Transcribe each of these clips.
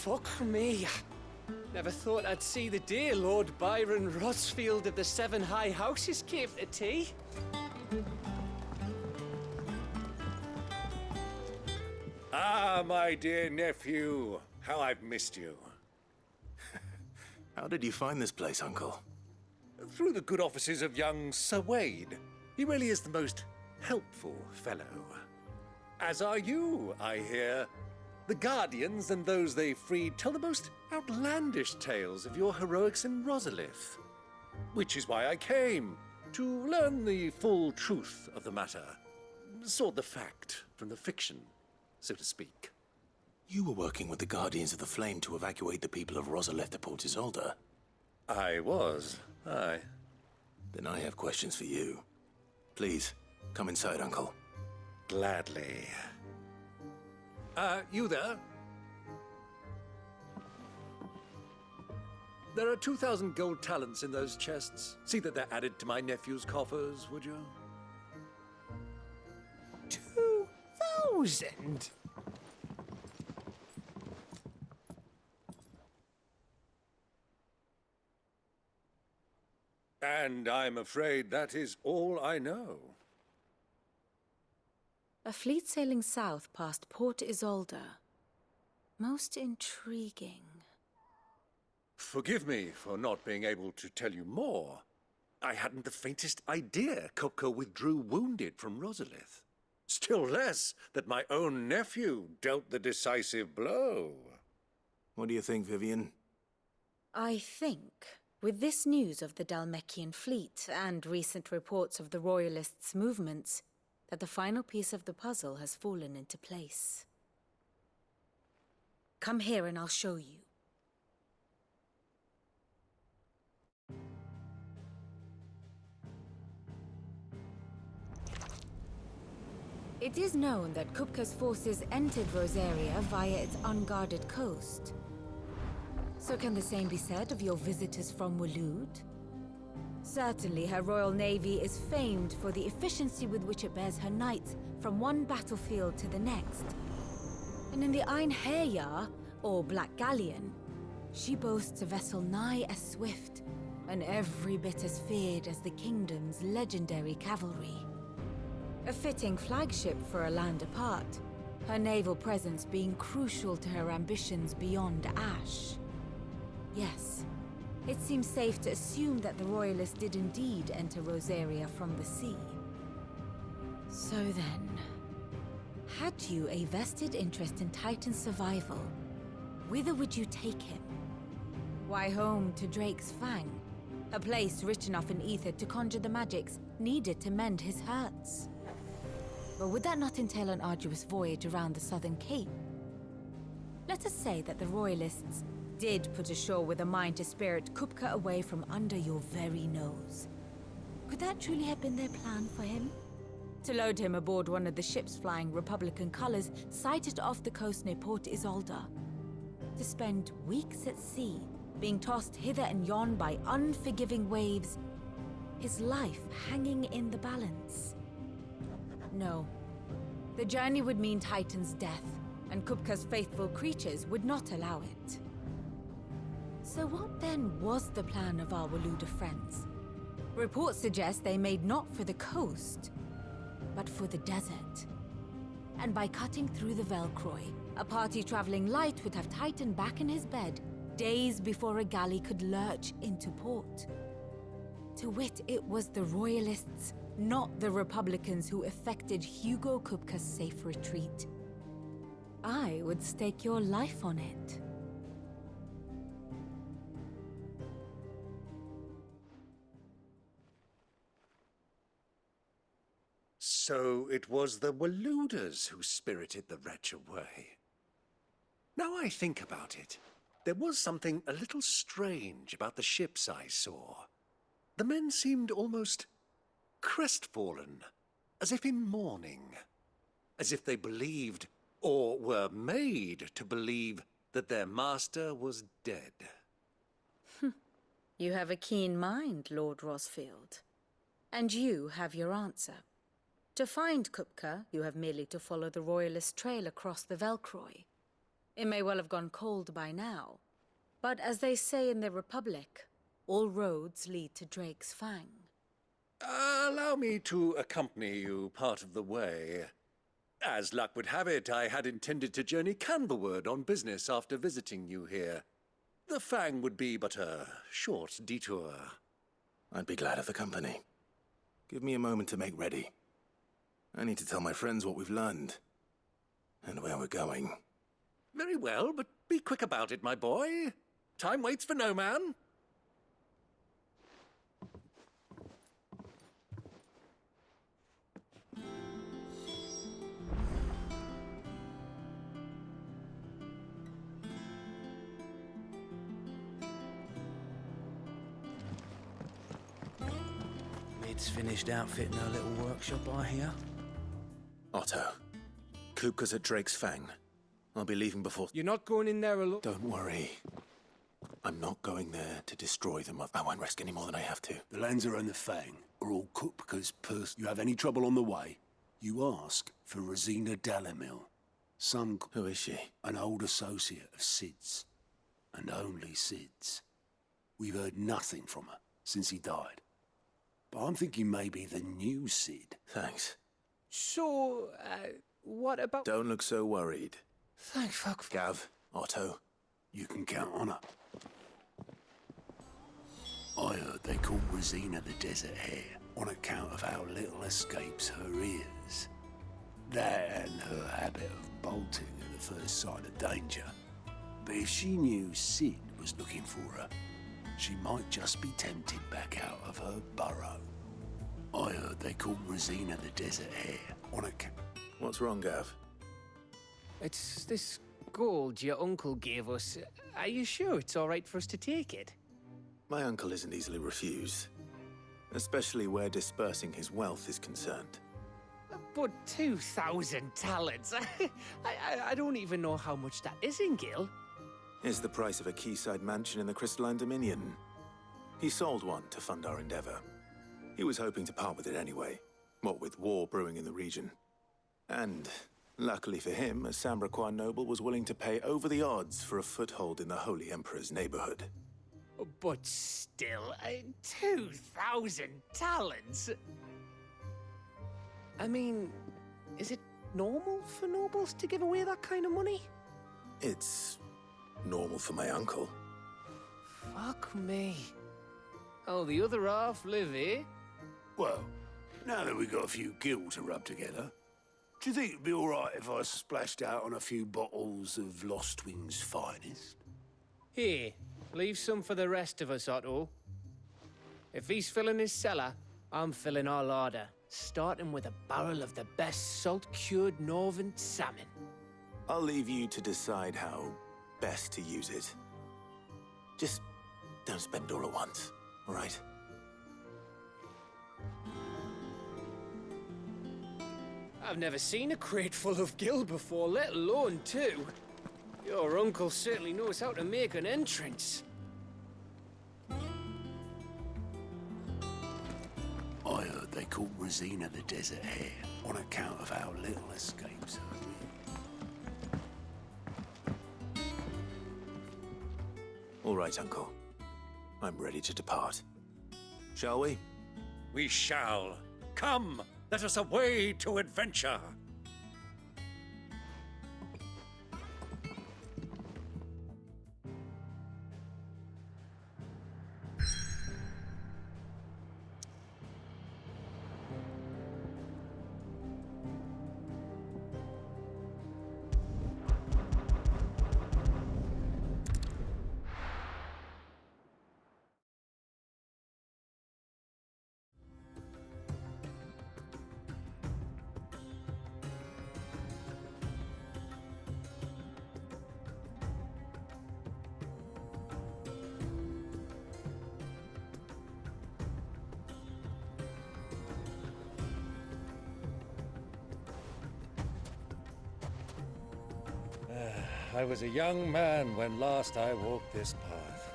Fuck me. Never thought I'd see the dear Lord Byron Rosfield of the Seven High Houses came to tea. Ah, my dear nephew. How I've missed you. How did you find this place, Uncle? Through the good offices of young Sir Wade. He really is the most helpful fellow. As are you, I hear. The Guardians and those they freed tell the most outlandish tales of your heroics in Rosalith. Which is why I came, to learn the full truth of the matter. Sort the fact from the fiction, so to speak. You were working with the Guardians of the Flame to evacuate the people of Rosalith to Port Isolde. I was, aye. Then I have questions for you. Please, come inside, Uncle. Gladly. You there? There are 2,000 gold talents in those chests. See that they're added to my nephew's coffers, would you? 2,000? And I'm afraid that is all I know. A fleet sailing south past Port Isolde. Most intriguing. Forgive me for not being able to tell you more. I hadn't the faintest idea Kupka withdrew wounded from Rosalith. Still less that my own nephew dealt the decisive blow. What do you think, Vivian? I think, with this news of the Dalmekian fleet and recent reports of the Royalists' movements, that the final piece of the puzzle has fallen into place. Come here and I'll show you. It is known that Kupka's forces entered Rosaria via its unguarded coast. So can the same be said of your visitors from Waloed? Certainly, her Royal Navy is famed for the efficiency with which it bears her knights from one battlefield to the next. And in the Einherjar, or Black Galleon, she boasts a vessel nigh as swift and every bit as feared as the kingdom's legendary cavalry. A fitting flagship for a land apart, her naval presence being crucial to her ambitions beyond Ash. Yes. It seems safe to assume that the Royalists did indeed enter Rosaria from the sea. So then, had you a vested interest in Titan's survival, whither would you take him? Why, home to Drake's Fang, a place rich enough in ether to conjure the magics needed to mend his hurts. But would that not entail an arduous voyage around the southern cape? Let us say that the Royalists did put ashore with a mind to spirit Kupka away from under your very nose. Could that truly have been their plan for him? To load him aboard one of the ships flying Republican colors sighted off the coast near Port Isolde. To spend weeks at sea, being tossed hither and yon by unforgiving waves, his life hanging in the balance. No. The journey would mean Titan's death, and Kupka's faithful creatures would not allow it. So what then was the plan of our Waloed friends? Reports suggest they made not for the coast, but for the desert. And by cutting through the Velcroy, a party traveling light would have Titan back in his bed days before a galley could lurch into port. To wit, it was the Royalists, not the Republicans, who effected Hugo Kupka's safe retreat. I would stake your life on it. So it was the Waloeders who spirited the wretch away. Now I think about it, there was something a little strange about the ships I saw. The men seemed almost crestfallen, as if in mourning, as if they believed, or were made to believe, that their master was dead. You have a keen mind, Lord Rosfield. And you have your answer. To find Kupka, you have merely to follow the Royalist trail across the Velcroy. It may well have gone cold by now. But as they say in the Republic, all roads lead to Drake's Fang. Allow me to accompany you part of the way. As luck would have it, I had intended to journey Candlewood on business after visiting you here. The Fang would be but a short detour. I'd be glad of the company. Give me a moment to make ready. I need to tell my friends what we've learned. And where we're going. Very well, but be quick about it, my boy. Time waits for no man. Mid's finished outfitting her little workshop, I hear. Otto. Kupka's at Drake's Fang. I'll be leaving before... You're not going in there alone? Don't worry. I'm not going there to destroy them. I won't risk any more than I have to. The Lancer and the Fang are all Kupka's purse. You have any trouble on the way, you ask for Rosina Dalamil. Who is she? An old associate of Sid's. And only Sid's. We've heard nothing from her since he died. But I'm thinking maybe the new Sid. Thanks. So, what about... Don't look so worried. Thank fuck. Gav, Otto. You can count on her. I heard they call Rosina the Desert Hare on account of how little escapes her ears. That and her habit of bolting at the first sign of danger. But if she knew Sid was looking for her, she might just be tempted back out of her burrow. I heard they call Rosina the Desert Hare on account... What's wrong, Gav? It's this gold your uncle gave us. Are you sure it's all right for us to take it? My uncle isn't easily refused. Especially where dispersing his wealth is concerned. But 2,000 talents. I don't even know how much that is in Gil. It's the price of a quayside mansion in the Crystalline Dominion. He sold one to fund our endeavor. He was hoping to part with it anyway, what with war brewing in the region. And, luckily for him, a Sambraquan noble was willing to pay over the odds for a foothold in the Holy Emperor's neighborhood. But still, 2,000 talents? I mean, is it normal for nobles to give away that kind of money? It's normal for my uncle. Fuck me. Oh, the other half live, eh? Well, now that we've got a few gil to rub together, do you think it'd be all right if I splashed out on a few bottles of Lost Wing's finest? Here, leave some for the rest of us, Otto. If he's filling his cellar, I'm filling our larder, starting with a barrel of the best salt-cured northern salmon. I'll leave you to decide how best to use it. Just don't spend it all at once, all right? I've never seen a crate full of gil before, let alone two. Your uncle certainly knows how to make an entrance. I heard they call Rosina the Desert Hare on account of how little escapes her. All right, Uncle. I'm ready to depart. Shall we? We shall. Come, let us away to adventure. I was a young man when last I walked this path.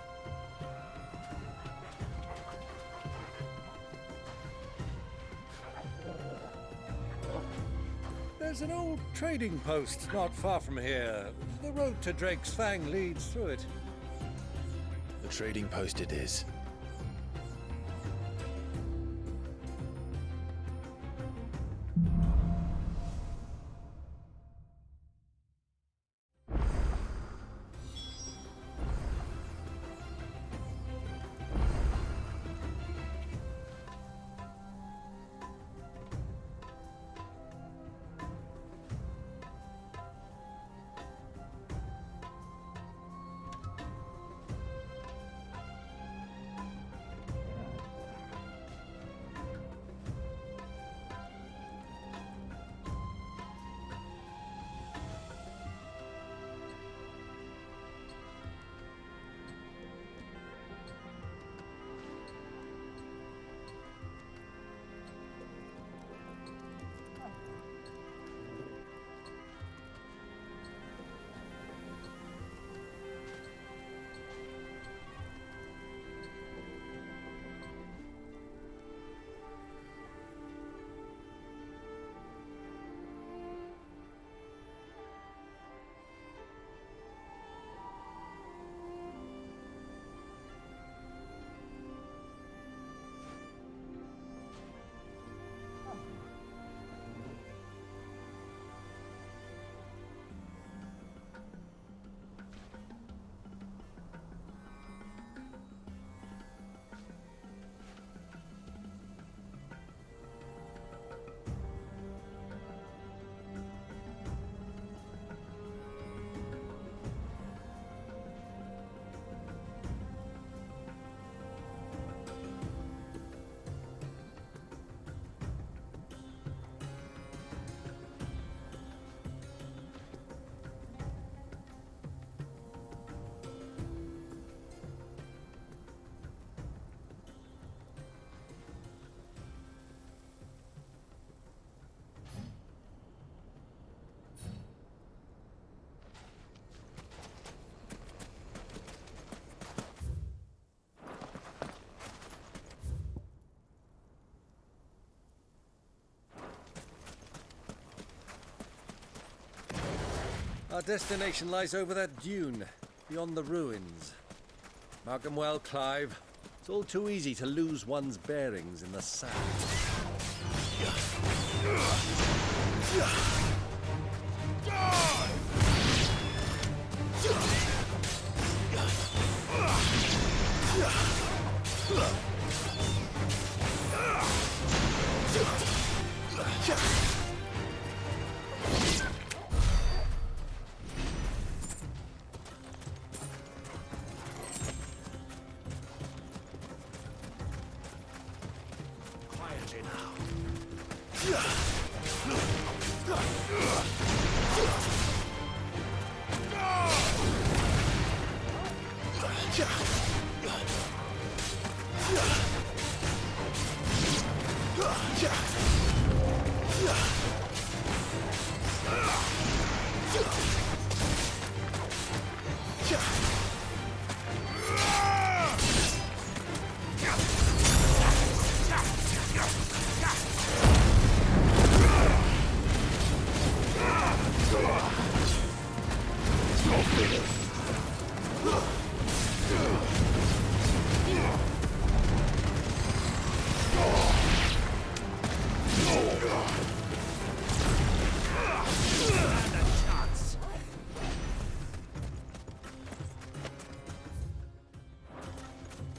There's an old trading post not far from here. The road to Drake's Fang leads through it. The trading post it is. Our destination lies over that dune, beyond the ruins. Mark 'em well, Clive. It's all too easy to lose one's bearings in the sand.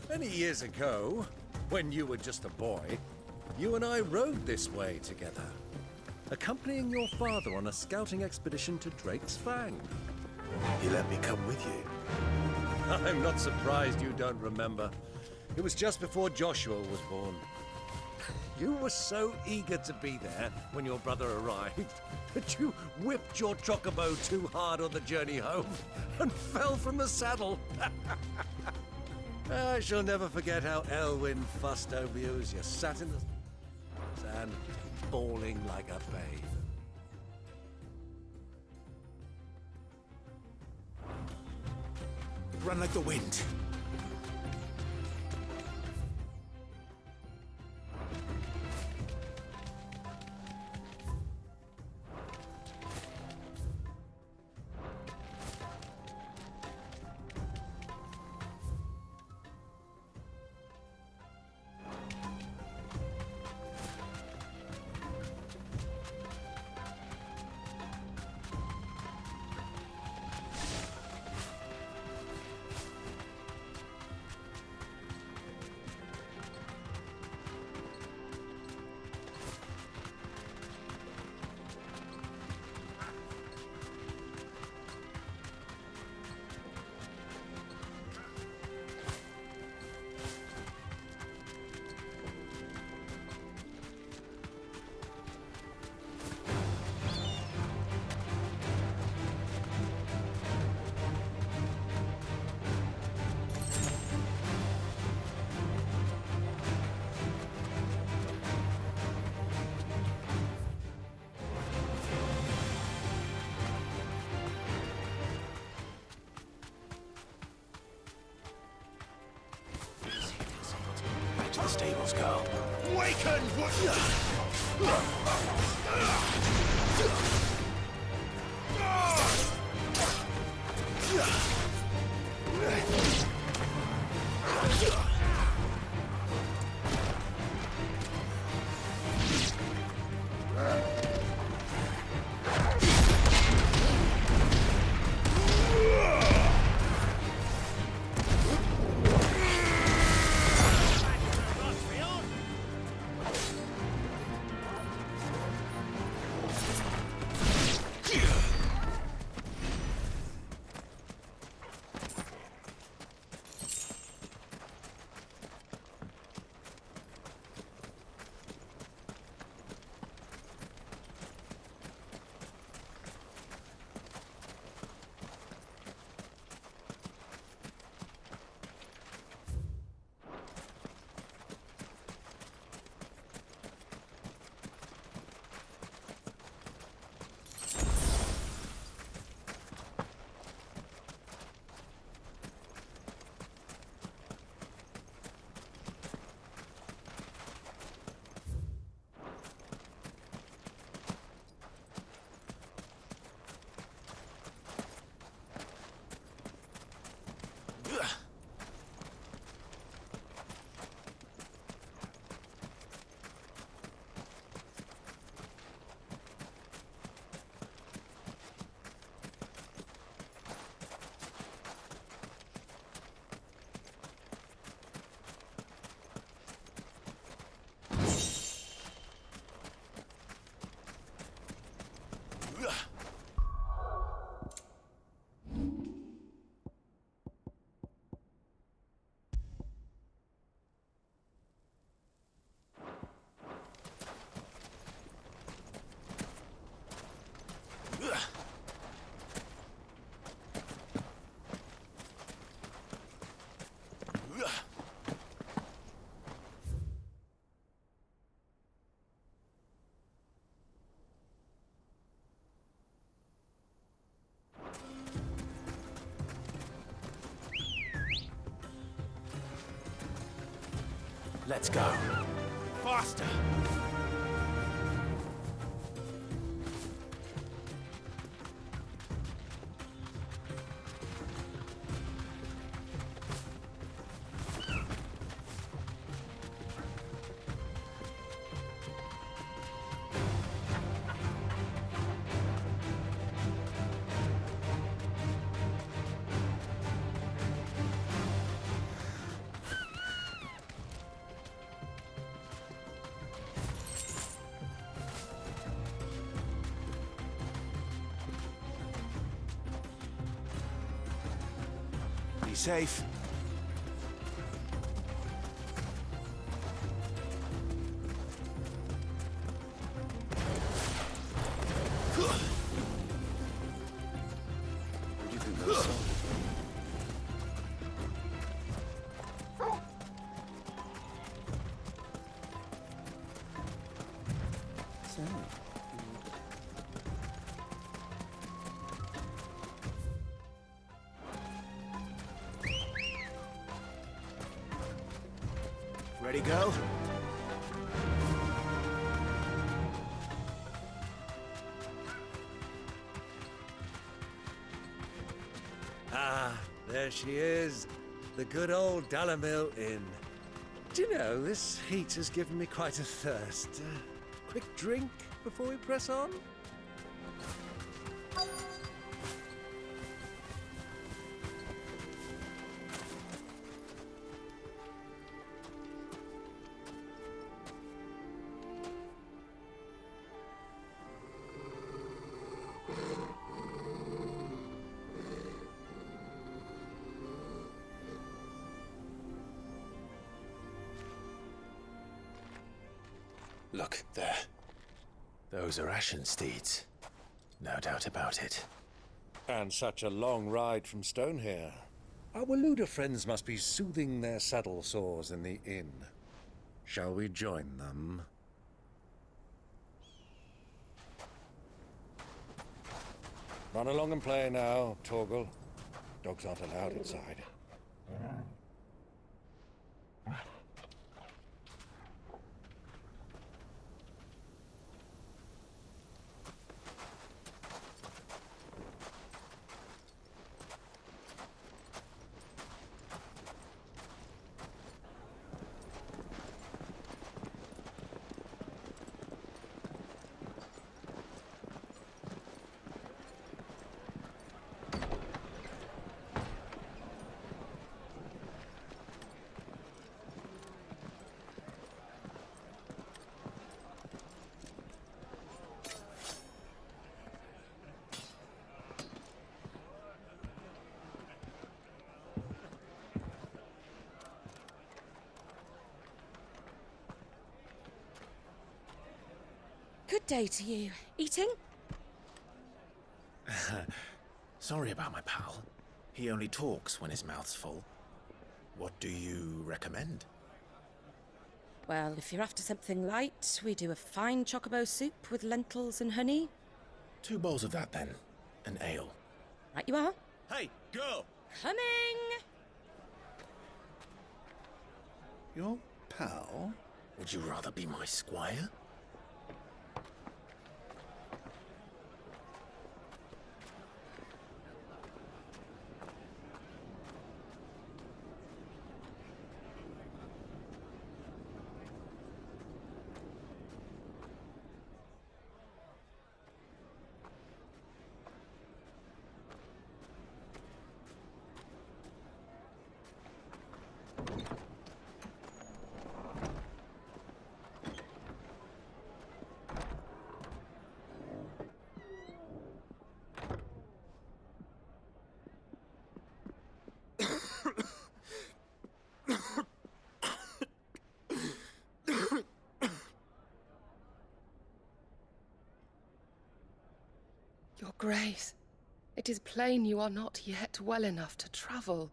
Many years ago, when you were just a boy, you and I rode this way together, accompanying your father on a scouting expedition to Drake's Fang. He let me come with you. I'm not surprised you don't remember. It was just before Joshua was born. You were so eager to be there when your brother arrived that you whipped your chocobo too hard on the journey home and fell from the saddle. I shall never forget how Elwyn fussed over you as you sat in the sand, bawling like a babe. Run like the wind. stables, Carl. Waken! Let's go. Faster! Be safe. What do you think those soldiers Ready, go? Ah, there she is. The good old Dalamil Inn. Do you know, this heat has given me quite a thirst. Quick drink before we press on? Look, there. Those are Ashen steeds. No doubt about it. And such a long ride from Stonehere. Our Waluda friends must be soothing their saddle sores in the inn. Shall we join them? Run along and play now, Torgal. Dogs aren't allowed inside. Good day to you. Eating? Sorry about my pal. He only talks when his mouth's full. What do you recommend? Well, if you're after something light, we do a fine chocobo soup with lentils and honey. 2 bowls of that, then. An ale. Right you are. Hey, girl! Coming! Your pal? Would you rather be my squire? Your Grace, it is plain you are not yet well enough to travel.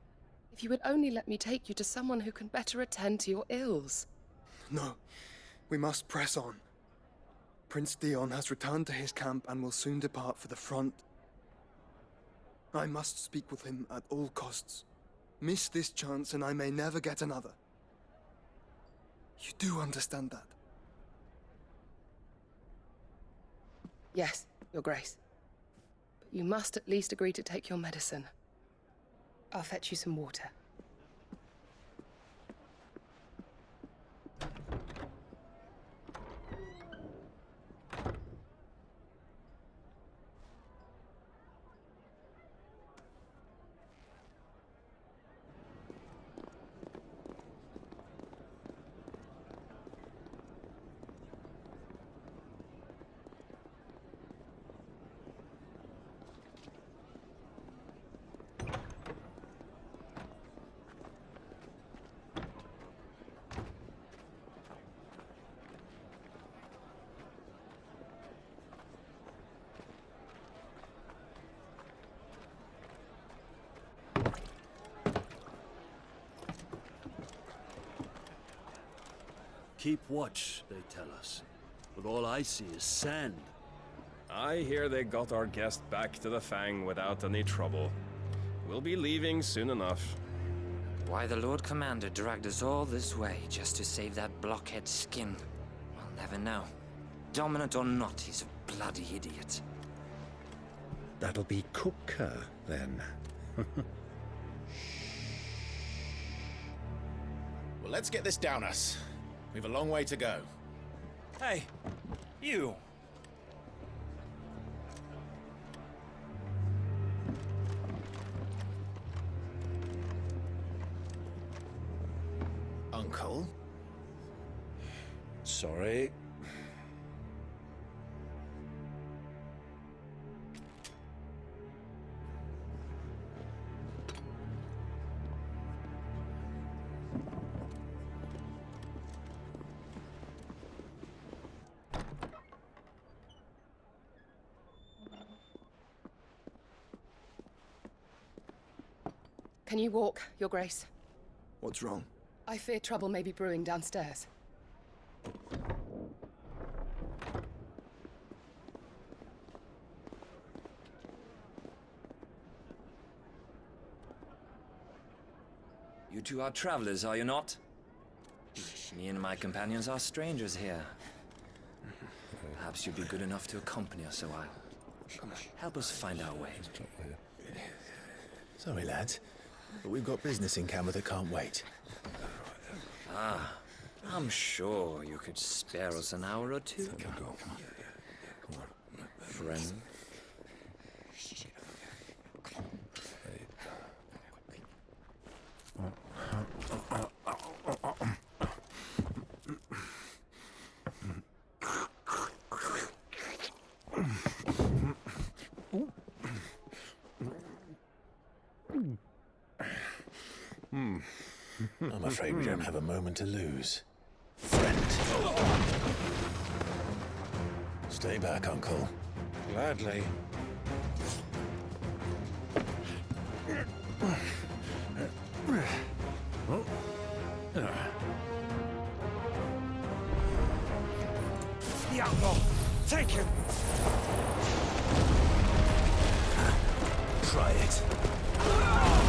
If you would only let me take you to someone who can better attend to your ills. No, we must press on. Prince Dion has returned to his camp and will soon depart for the front. I must speak with him at all costs. Miss this chance and I may never get another. You do understand that? Yes, Your Grace. But you must at least agree to take your medicine. I'll fetch you some water. Keep watch, they tell us. But all I see is sand. I hear they got our guest back to the Fang without any trouble. We'll be leaving soon enough. Why the Lord Commander dragged us all this way just to save that blockhead skin, we'll never know. Dominant or not, he's a bloody idiot. That'll be Cooker, then. Well, let's get this down us. We've a long way to go. Hey, you! Uncle? Sorry. Can you walk, Your Grace? What's wrong? I fear trouble may be brewing downstairs. You two are travelers, are you not? Me and my companions are strangers here. Perhaps you'd be good enough to accompany us a while. Help us find our way. Sorry, lads, but we've got business in camera that can't wait. Ah, I'm sure you could spare us an hour or two. Come on. Friend. I'm afraid we don't have a moment to lose. Friend. Stay back, Uncle. Gladly. The outlaw! Take him! Try it.